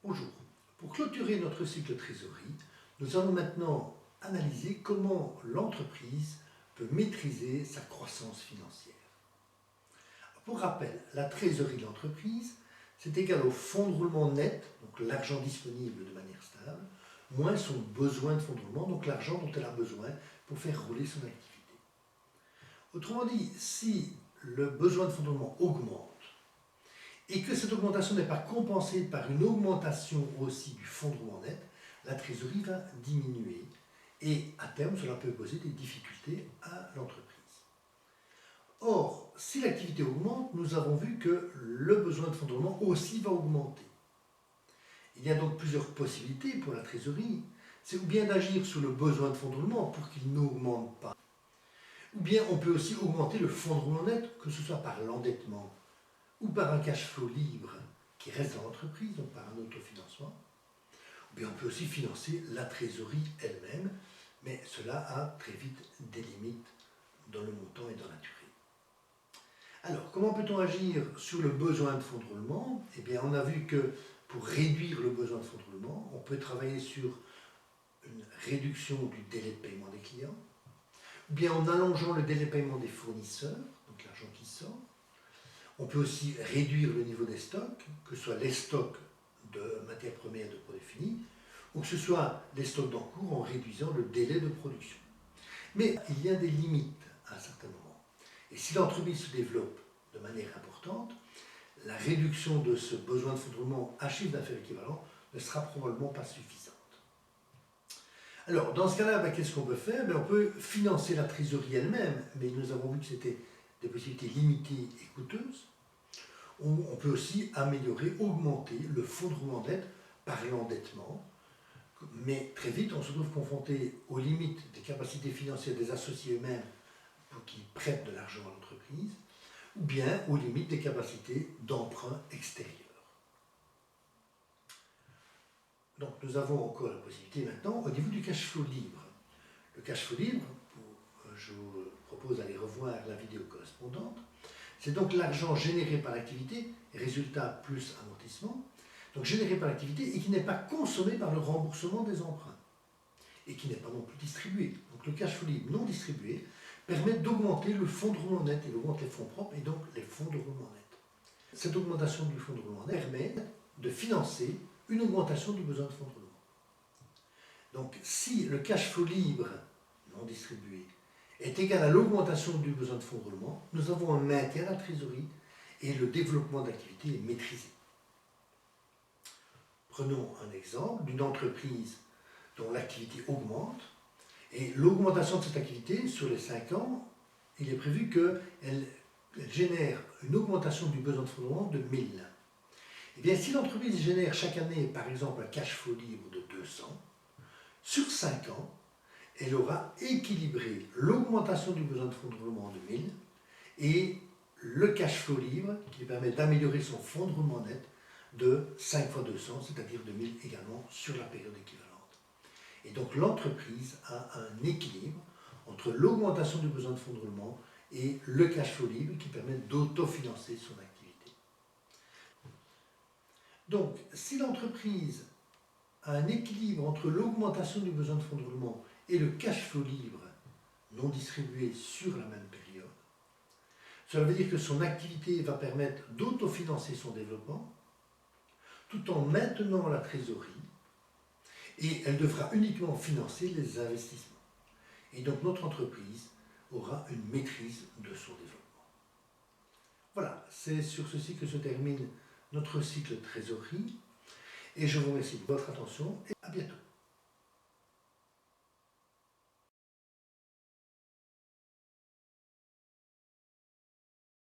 Bonjour. Pour clôturer notre cycle trésorerie, nous allons maintenant analyser comment l'entreprise peut maîtriser sa croissance financière. Pour rappel, la trésorerie de l'entreprise, c'est égal au fonds de roulement net, donc l'argent disponible de manière stable, moins son besoin de fonds de roulement, donc l'argent dont elle a besoin pour faire rouler son activité. Autrement dit, si le besoin de fonds de roulement augmente, et que cette augmentation n'est pas compensée par une augmentation aussi du fonds de roulement net, la trésorerie va diminuer et à terme cela peut poser des difficultés à l'entreprise. Or, si l'activité augmente, nous avons vu que le besoin de fonds de roulement aussi va augmenter. Il y a donc plusieurs possibilités pour la trésorerie. C'est ou bien d'agir sur le besoin de fonds de roulement pour qu'il n'augmente pas, ou bien on peut aussi augmenter le fonds de roulement net, que ce soit par l'endettement, ou par un cash flow libre qui reste dans l'entreprise, donc par un autofinancement, ou bien on peut aussi financer la trésorerie elle-même, mais cela a très vite des limites dans le montant et dans la durée. Alors, comment peut-on agir sur le besoin de fonds de roulement? Eh bien, on a vu que pour réduire le besoin de fonds de roulement, on peut travailler sur une réduction du délai de paiement des clients, ou bien en allongeant le délai de paiement des fournisseurs, donc l'argent qui sort. On peut aussi réduire le niveau des stocks, que ce soit les stocks de matières premières de produits finis, ou que ce soit les stocks d'encours en réduisant le délai de production. Mais il y a des limites à un certain moment. Et si l'entreprise se développe de manière importante, la réduction de ce besoin de fonds de roulement à chiffre d'affaires équivalent ne sera probablement pas suffisante. Alors, dans ce cas-là, qu'est-ce qu'on peut faire? On peut financer la trésorerie elle-même, mais nous avons vu que c'était des possibilités limitées et coûteuses. On peut aussi améliorer, augmenter le fonds de roulement net par l'endettement. Mais très vite, on se trouve confronté aux limites des capacités financières des associés eux-mêmes pour qu'ils prêtent de l'argent à l'entreprise, ou bien aux limites des capacités d'emprunt extérieur. Donc nous avons encore la possibilité maintenant au niveau du cash flow libre. Le cash flow libre, je vous propose d'aller revoir la vidéo correspondante, c'est donc l'argent généré par l'activité, résultat plus amortissement, donc généré par l'activité et qui n'est pas consommé par le remboursement des emprunts et qui n'est pas non plus distribué. Donc le cash flow libre non distribué permet d'augmenter le fonds de roulement net, il augmente les fonds propres et donc les fonds de roulement net. Cette augmentation du fonds de roulement net permet de financer une augmentation du besoin de fonds de roulement. Donc si le cash flow libre non distribué est égal à l'augmentation du besoin de fonds de roulement, nous avons un maintien de la trésorerie et le développement d'activité est maîtrisé. Prenons un exemple d'une entreprise dont l'activité augmente et l'augmentation de cette activité sur les 5 ans, il est prévu qu'elle génère une augmentation du besoin de fonds de roulement de 1000. Eh bien, si l'entreprise génère chaque année, par exemple, un cash flow libre de 200, sur 5 ans, elle aura équilibré l'augmentation du besoin de fonds de roulement de 1000 et le cash flow libre qui permet d'améliorer son fonds de roulement net de 5 fois 200, c'est-à-dire de 1000 également sur la période équivalente. Et donc l'entreprise a un équilibre entre l'augmentation du besoin de fonds de roulement et le cash flow libre qui permet d'autofinancer son activité. Donc si l'entreprise a un équilibre entre l'augmentation du besoin de fonds de roulement et le cash flow libre non distribué sur la même période, cela veut dire que son activité va permettre d'autofinancer son développement tout en maintenant la trésorerie et elle devra uniquement financer les investissements. Et donc notre entreprise aura une maîtrise de son développement. Voilà, c'est sur ceci que se termine notre cycle trésorerie et je vous remercie de votre attention et à bientôt.